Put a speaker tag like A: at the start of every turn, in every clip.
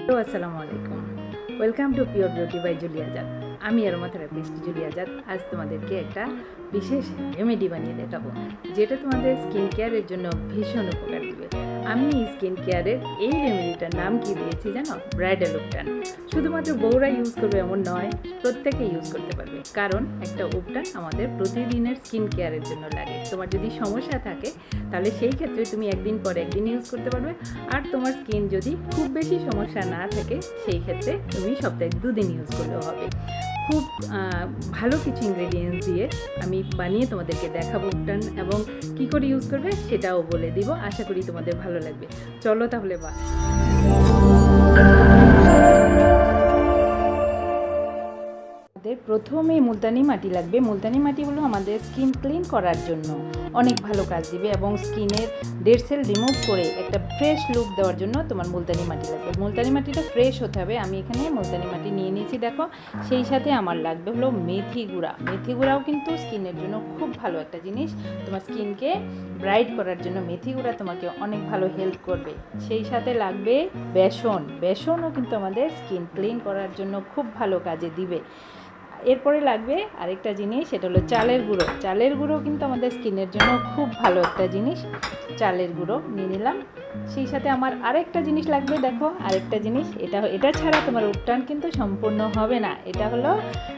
A: Hello, আসসালামু আলাইকুম। Welcome to pure beauty by Julie Azad. আমি aromatherapist জুলি আজাদ। আজ তোমাদেরকে একটা বিশেষ রেমেডি বানিয়ে দেখাবো, যেটা তোমাদের স্কিন কেয়ারের জন্য ভীষণ উপকার দিবে। আমি এই স্কিন কেয়ারের এই রেমেডিটার নাম কি দিয়েছি জানো? ব্রাইডাল উপটান। শুধুমাত্র বউরা ইউজ করবে এমন নয়, প্রত্যেকে ইউজ করতে পারবে, কারণ একটা উপটান আমাদের প্রতিদিনের স্কিন কেয়ারের জন্য লাগে। তোমার যদি সমস্যা থাকে তাহলে সেই ক্ষেত্রে তুমি একদিন পর একদিন ইউজ করতে পারবে, আর তোমার স্কিন যদি খুব বেশি সমস্যা না থাকে সেই ক্ষেত্রে তুমি সপ্তাহে 2 দিন ইউজ করলেও হবে। খুব ভালো কিছু ইনগ্রেডিয়েন্টস দিয়ে আমি বানিয়ে তোমাদেরকে দেখাবো উপটান, এবং কী করে ইউজ করবে সেটাও বলে দিব। আশা করি তোমাদের ভালো লাগবে। চলো তাহলে প্রথমে মুলতানি মাটি লাগবে। মুলতানি মাটি হলো আমাদের স্কিন ক্লিন করার জন্য অনেক ভালো কাজ দিবে, এবং স্কিনের ডেড সেল রিমুভ করে একটা ফ্রেশ লুক দেওয়ার জন্য তোমার মুলতানি মাটি লাগবে। মুলতানি মাটিটা ফ্রেশ হতে হবে। আমি এখানে মুলতানি মাটি নিয়ে নিয়েছি, দেখো। সেই সাথে আমার লাগবে হলো মেথি গুঁড়া। মেথি গুঁড়াও কিন্তু স্কিনের জন্য খুব ভালো একটা জিনিস। তোমার স্কিনকে ব্রাইট করার জন্য মেথি গুঁড়া তোমাকে অনেক ভালো হেল্প করবে। সেই সাথে লাগবে বেসন। বেসনও কিন্তু আমাদের স্কিন ক্লিন করার জন্য খুব ভালো কাজে দিবে। এরপরে লাগবে আরেকটা জিনিস, সেটা হলো চালের গুঁড়ো। চালের গুঁড়ো কিন্তু আমাদের স্কিনের জন্য খুব ভালো একটা জিনিস। চালের গুঁড়ো নিয়ে নিলাম। সেই সাথে আমার আরেকটা জিনিস লাগবে, দেখো, আরেকটা জিনিস। এটা ছাড়া তোমার উপটান কিন্তু সম্পূর্ণ হবে না। এটা হলো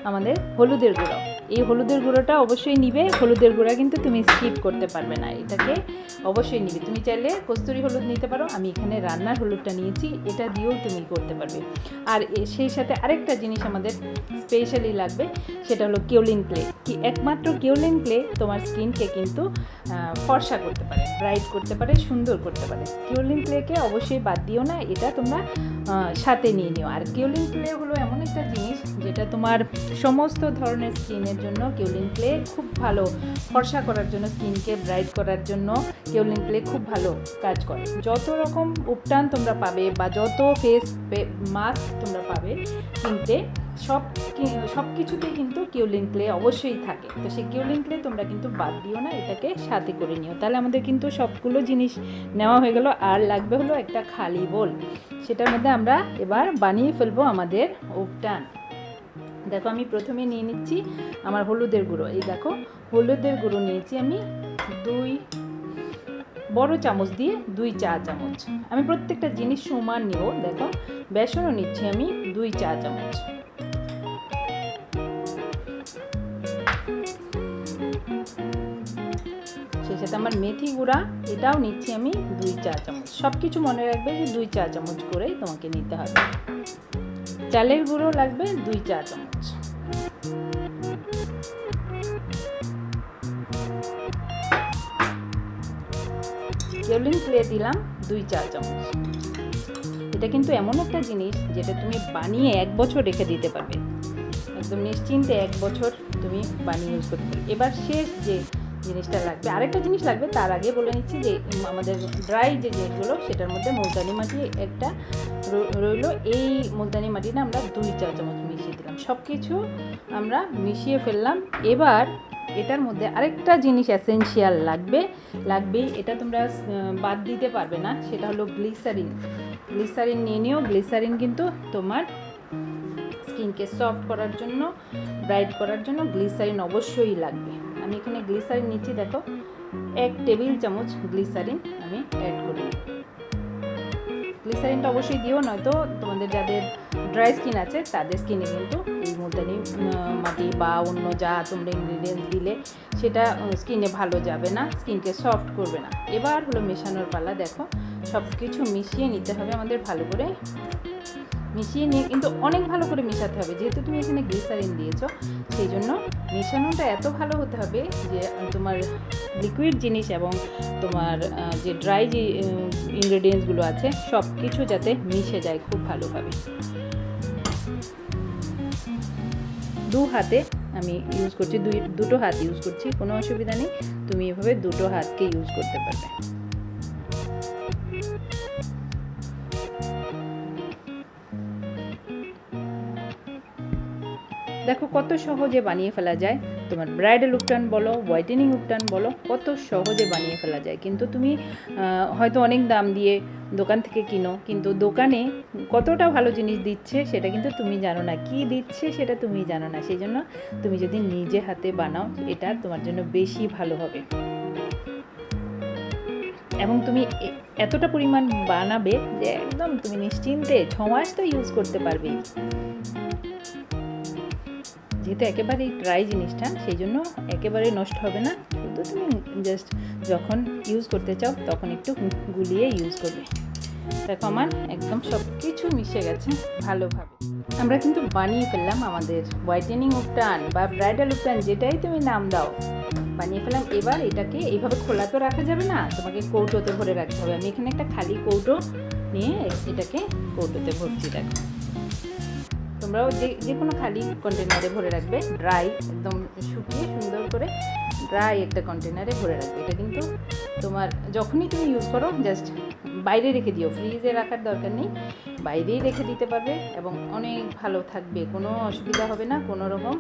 A: আমাদের হলুদের গুঁড়ো। এই হলুদের গুঁড়োটা অবশ্যই নিবে। হলুদের গুঁড়া কিন্তু তুমি স্কিপ করতে পারবে না, এটাকে অবশ্যই নিবে। তুমি চাইলে কস্তুরি হলুদ নিতে পারো, আমি এখানে রান্নার হলুদটা নিয়েছি, এটা দিয়েও তুমি করতে পারবে। আর সেই সাথে আরেকটা জিনিস আমাদের স্পেশালি লাগবে, সেটা হলো কেওলিন ক্লে। একমাত্র কেওলিন ক্লে তোমার স্কিনকে কিন্তু ফর্সা করতে পারে, ব্রাইট করতে পারে, সুন্দর করতে পারে। কেওলিন ক্লেকে অবশ্যই বাদ দিও না, এটা তোমরা সাথে নিয়ে নিও। আর কেওলিন ক্লে হলো এমন একটা জিনিস যেটা তোমার সমস্ত ধরনের স্কিনের জন্য কেওলিন ক্লে খুব ভালো। ফর্সা করার জন্য, স্কিনকে ব্রাইট করার জন্য কেওলিন ক্লে খুব ভালো কাজ করে। যত রকম উপটান তোমরা পাবে বা যত ফেস মাস্ক তোমরা পাবে কিনতে, সব কিছুতেই কিন্তু কেওলিন ক্লে অবশ্যই থাকে। তো সেই কেওলিন ক্লে তোমরা কিন্তু বাদ দিও না, এটাকে সাথে করে নিও। তাহলে আমাদের কিন্তু সবগুলো জিনিস নেওয়া হয়ে গেল। আর লাগবে হলো একটা খালি বোল, সেটার মধ্যে আমরা এবার বানিয়ে ফেলবো আমাদের উপটান। দেখো, আমি প্রথমে নিয়ে নিচ্ছি আমার হলুদের গুঁড়ো। এই দেখো, হলুদের গুঁড়ো নিয়েছি আমি 2 বড় চামচ দিয়ে 2 চা চামচ। আমি প্রত্যেকটা জিনিস সমান নিব। দেখো, বেসনও নিচ্ছি আমি 2 চা চামচ। সেই সাথে আমার মেথি গুঁড়া, এটাও নিচ্ছি আমি 2 চা চামচ। সব কিছু মনে রাখবে যে 2 চা চামচ করেই তোমাকে নিতে হবে। চালের গুঁড়ো লাগবে 2 চা চামচ। কেওলিন ক্লে দিলাম 2 চা চামচ। এটা কিন্তু এমন একটা জিনিস যেটা তুমি বানিয়ে 1 বছর রেখে দিতে পারবে, একদম নিশ্চিন্তে 1 বছর তুমি বানিয়ে ইউজ করতে পারবে। এবার শেষ যে জিনিসটা লাগবে, আরেকটা জিনিস লাগবে, তার আগে বলে নিচ্ছি যে আমাদের ড্রাই যে যেগুলো, সেটার মধ্যে মুলতানি মাটি একটা রইলো। এই মুলতানি মাটিটা আমরা 2 চা চামচ মিশিয়ে দিলাম। সব কিছু আমরা মিশিয়ে ফেললাম। এবার এটার মধ্যে আরেকটা জিনিস এসেনশিয়াল লাগবেই, এটা তোমরা বাদ দিতে পারবে না, সেটা হলো গ্লিসারিন। গ্লিসারিন নিয়ে নিও। গ্লিসারিন কিন্তু তোমার স্কিনকে সফট করার জন্য, ব্রাইট করার জন্য গ্লিসারিন অবশ্যই লাগবে। আমি এখানে গ্লিসারিন নিচ্ছি, দেখো 1 টেবিল চামচ গ্লিসারিন আমি অ্যাড করি। গ্লিসারিনটা অবশ্যই দিও, নয়তো তোমাদের যাদের ড্রাই স্কিন আছে তাদের স্কিনে কিন্তু এই মুলতানি মাটি বা অন্য যা তোমরা ইনগ্রিডিয়েন্টস দিলে সেটা স্কিনে ভালো যাবে না, স্কিনকে সফট করবে না। এবার হলো মেশানোর পালা। দেখো, সব কিছু মিশিয়ে নিতে হবে আমাদের ভালো করে। মিশিয়ে নিয়ে কিন্তু অনেক ভালো করে মেশাতে হবে, যেহেতু তুমি এখানে গ্লিসারিন দিয়েছো, সেই জন্য মেশানোটা এত ভালো হতে হবে যে তোমার লিকুইড জিনিস এবং তোমার যে ড্রাই যে ইনগ্রেডিয়েন্টসগুলো আছে সব কিছু যাতে মিশে যায় খুব ভালোভাবে। 2 হাতে আমি ইউজ করছি, দুটো হাত ইউজ করছি, কোনো অসুবিধা নেই। তুমি এভাবে 2টো হাতকে ইউজ করতে পারবে। দেখো কত সহজে বানিয়ে ফেলা যায়। তোমার ব্রাইডাল উপটান বলো, হোয়াইটেনিং উপটান বলো, কত সহজে বানিয়ে ফেলা যায়। কিন্তু তুমি হয়তো অনেক দাম দিয়ে দোকান থেকে কিনো, কিন্তু দোকানে কতটা ভালো জিনিস দিচ্ছে সেটা কিন্তু তুমি জানো না, কি দিচ্ছে সেটা তুমি জানো না। সেই জন্য তুমি যদি নিজে হাতে বানাও এটা তোমার জন্য বেশি ভালো হবে, এবং তুমি এতটা পরিমাণ বানাবে যে একদম তুমি নিশ্চিন্তে 6 মাস তো ইউজ করতে পারবে। যেহেতু একেবারেই ড্রাই জিনিসটা, সেই জন্য একেবারে নষ্ট হবে না। শুধু তুমি জাস্ট যখন ইউজ করতে চাও তখন একটু গুলিয়ে ইউজ করবে। দেখো আমার একদম সব কিছু মিশে গেছে ভালোভাবে। আমরা কিন্তু বানিয়ে ফেললাম আমাদের হোয়াইটেনিং উপটান বা ব্রাইডাল উপটান, যেটাই তুমি নাম দাও, বানিয়ে ফেললাম। এবার এটাকে এইভাবে খোলা তো রাখা যাবে না, তোমাকে কৌটোতে ভরে রাখতে হবে। আমি এখানে একটা খালি কৌটো নিয়ে এটাকে কৌটোতে ভরছি। দেখো তোমরাও যে কোনো খালি কন্টেনারে ভরে রাখবে, ড্রাই একদম শুকিয়ে সুন্দর করে ড্রাই একটা কন্টেনারে ভরে রাখবে। এটা কিন্তু তোমার যখনই তুমি ইউজ করো জাস্ট বাইরে রেখে দিও, ফ্রিজে রাখার দরকার নেই, বাইরেই রেখে দিতে পারবে এবং অনেক ভালো থাকবে, কোনো অসুবিধা হবে না, কোনো রকম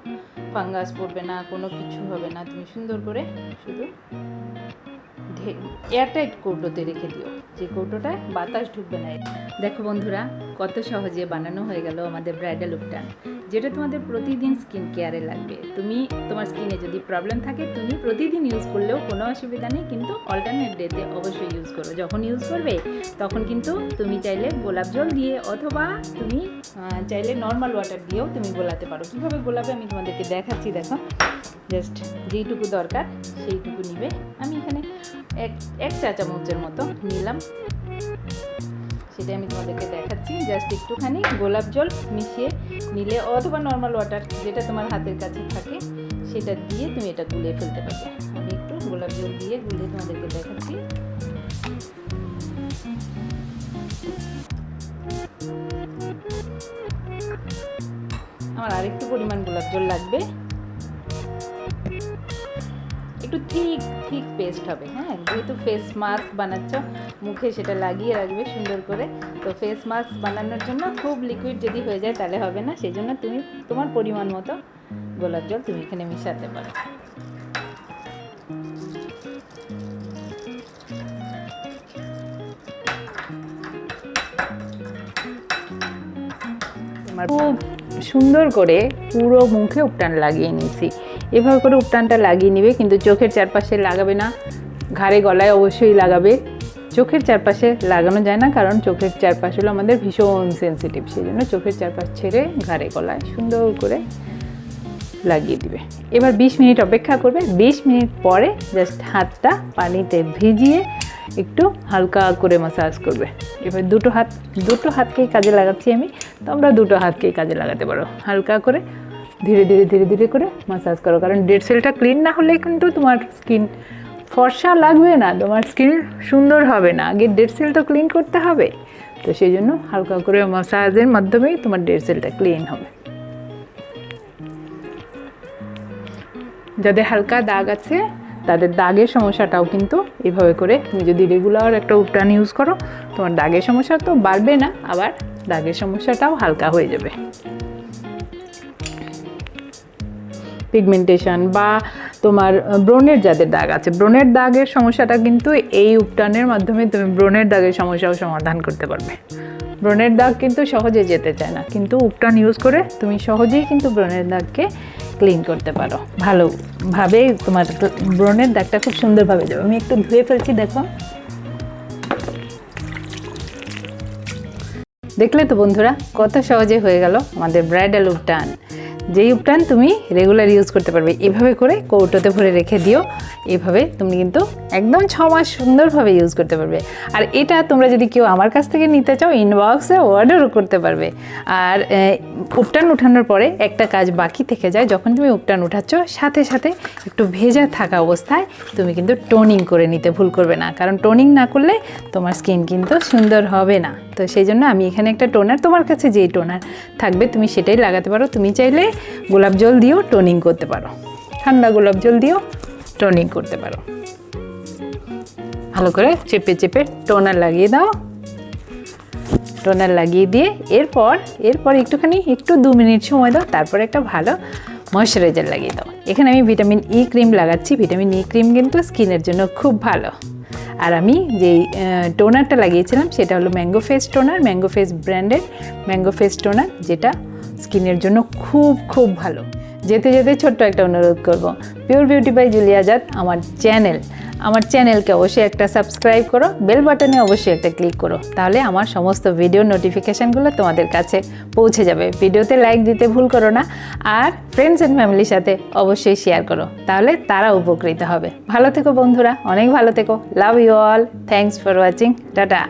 A: ফাঙ্গাস পড়বে না, কোনো কিছু হবে না। তুমি সুন্দর করে শুধু এয়ারটাইট কৌটোতে রেখে দিও, যে কৌটোটায় বাতাস ঢুকবে না। দেখো বন্ধুরা কত সহজে বানানো হয়ে গেল আমাদের ব্রাইডাল উপটান, যেটা তোমাদের প্রতিদিন স্কিন কেয়ারে লাগবে। তুমি তোমার স্কিনে যদি প্রবলেম থাকে তুমি প্রতিদিন ইউজ করলেও কোনো অসুবিধা নেই, কিন্তু অল্টারনেট ডেতে অবশ্যই ইউজ করো। যখন ইউজ করবে তখন কিন্তু তুমি চাইলে গোলাপ জল দিয়ে অথবা তুমি চাইলে নর্মাল ওয়াটার দিয়েও তুমি গোলাতে পারো। কীভাবে গোলাবে আমি তোমাদেরকে দেখাচ্ছি। দেখো জাস্ট যেইটুকু দরকার সেইটুকু নিবে। আমি এখানে এক চা চামচের মতো নিলাম, সেটা আমি তোমাদেরকে দেখাচ্ছি। জাস্ট একটুখানি গোলাপ জল মিশিয়ে নিলে অথবা নর্মাল ওয়াটার যেটা তোমার হাতের কাছে থাকে সেটা দিয়ে তুমি এটা গুলিয়ে ফেলতে পারবে। আমি একটু গোলাপ জল দিয়ে গুলিয়ে তোমাদেরকে দেখাচ্ছি। আমার আরেকটু পরিমাণ গোলাপ জল লাগবে, একটু ঠিক পেস্ট হবে। হ্যাঁ, যেহেতু ফেস মাস্ক বানাচ্ছ মুখে সেটা লাগিয়ে রাখবে সুন্দর করে, তো ফেস মাস্ক বানানোর জন্য খুব লিকুইড যদি হয়ে যায় তাহলে হবে না। সেই জন্য তুমি তোমার পরিমাণ মতো গোলাপ জল তুমি এখানে মিশাতে পারো। খুব সুন্দর করে পুরো মুখে উপটান লাগিয়ে নিয়েছি। এভাবে করে উপটানটা লাগিয়ে নিবে, কিন্তু চোখের চারপাশে লাগাবে না, ঘাড়ে গলায় অবশ্যই লাগাবে। চোখের চারপাশে লাগানো যায় না, কারণ চোখের চারপাশ হলো আমাদের ভীষণ সেন্সিটিভ। সেই জন্য চোখের চারপাশ ছেড়ে ঘাড়ে গলায় সুন্দর করে লাগিয়ে দিবে। এবার 20 মিনিট অপেক্ষা করবে। 20 মিনিট পরে জাস্ট হাতটা পানিতে ভিজিয়ে একটু হালকা করে ম্যাসাজ করবে। এবার দুটো হাতকেই কাজে লাগাচ্ছি আমি, তোমরা দুটো হাতকেই কাজে লাগাতে পারো। হালকা করে ধীরে ধীরে করে ম্যাসাজ করো, কারণ ডেড সেলটা ক্লিন না হলে কিন্তু তোমার স্কিন ফর্সা লাগবে না, তোমার স্কিন সুন্দর হবে না। আগে ডেড সেল তো ক্লিন করতে হবে, তো সেই জন্য হালকা করে ম্যাসাজের মাধ্যমেই তোমার ডেড সেলটা ক্লিন হবে। যাদের হালকা দাগ আছে তাদের দাগের সমস্যাটাও কিন্তু এভাবে করে তুমি যদি রেগুলার একটা উপটান ইউজ করো, তোমার দাগের সমস্যা তো বাড়বে না, আবার দাগের সমস্যাটাও হালকা হয়ে যাবে। পিগমেন্টেশন বা তোমার ব্রণের যাদের দাগ আছে, ব্রণের দাগের সমস্যাটা কিন্তু এই উপটানের মাধ্যমে তুমি ব্রণের দাগের সমস্যাও সমাধান করতে পারবে। ব্রণের দাগ কিন্তু সহজে যেতে চায় না, কিন্তু উপটান ইউজ করে তুমি সহজেই কিন্তু ব্রণের দাগকে ক্লিন করতে পারো। ভালোভাবে তোমার ব্রণের দাগটা খুব সুন্দরভাবে যাবে। আমি একটু ধুয়ে ফেলছি। দেখো, দেখলে তো বন্ধুরা কত সহজে হয়ে গেল আমাদের ব্রাইডাল উপটান, যেই উপটান তুমি রেগুলার ইউজ করতে পারবে। এভাবে করে কৌটোতে ভরে রেখে দিও, এভাবে তুমি কিন্তু একদম 6 মাস সুন্দরভাবে ইউজ করতে পারবে। আর এটা তোমরা যদি কেউ আমার কাছ থেকে নিতে চাও ইনবক্সে অর্ডারও করতে পারবে। আর উপটান উঠানোর পরে একটা কাজ বাকি থেকে যায়, যখন তুমি উপটান উঠাচ্ছ সাথে সাথে একটু ভেজা থাকা অবস্থায় তুমি কিন্তু টোনিং করে নিতে ভুল করবে না, কারণ টোনিং না করলে তোমার স্কিন কিন্তু সুন্দর হবে না। তো সেই জন্য আমি এখানে একটা টোনার, তোমার কাছে যেই টোনার থাকবে তুমি সেটাই লাগাতে পারো। তুমি চাইলে গোলাপ জল দিয়েও টোনিং করতে পারো, ঠান্ডা গোলাপ জল দিয়েও টোনিং করতে পারো। ভালো করে চেপে টোনার লাগিয়ে দাও। টোনার লাগিয়ে দিয়ে এরপর একটু 2 মিনিট সময় দাও, তারপর একটা ভালো ময়শ্চারাইজার লাগিয়ে দাও। এখানে আমি ভিটামিন ই ক্রিম লাগাচ্ছি। ভিটামিন ই ক্রিম কিন্তু স্কিনের জন্য খুব ভালো। আর আমি যেই টোনারটা লাগিয়েছিলাম সেটা হলো mango face toner, mango face ব্র্যান্ডের ম্যাঙ্গো ফেস টোনার, যেটা স্কিনের জন্য খুব খুব ভালো। যেতে যেতে ছোট্ট একটা অনুরোধ করব, pure beauty by Julie Azad আমার চ্যানেলকে অবশ্যই একটা সাবস্ক্রাইব করো, বেল বাটনে অবশ্যই একটা ক্লিক করো, তাহলে আমার সমস্ত ভিডিও নোটিফিকেশানগুলো তোমাদের কাছে পৌঁছে যাবে। ভিডিওতে লাইক দিতে ভুল করো না, আর ফ্রেন্ডস অ্যান্ড ফ্যামিলির সাথে অবশ্যই শেয়ার করো, তাহলে তারা উপকৃত হবে। ভালো থেকো বন্ধুরা, অনেক ভালো থেকো। Love you all, thanks for watching, tata.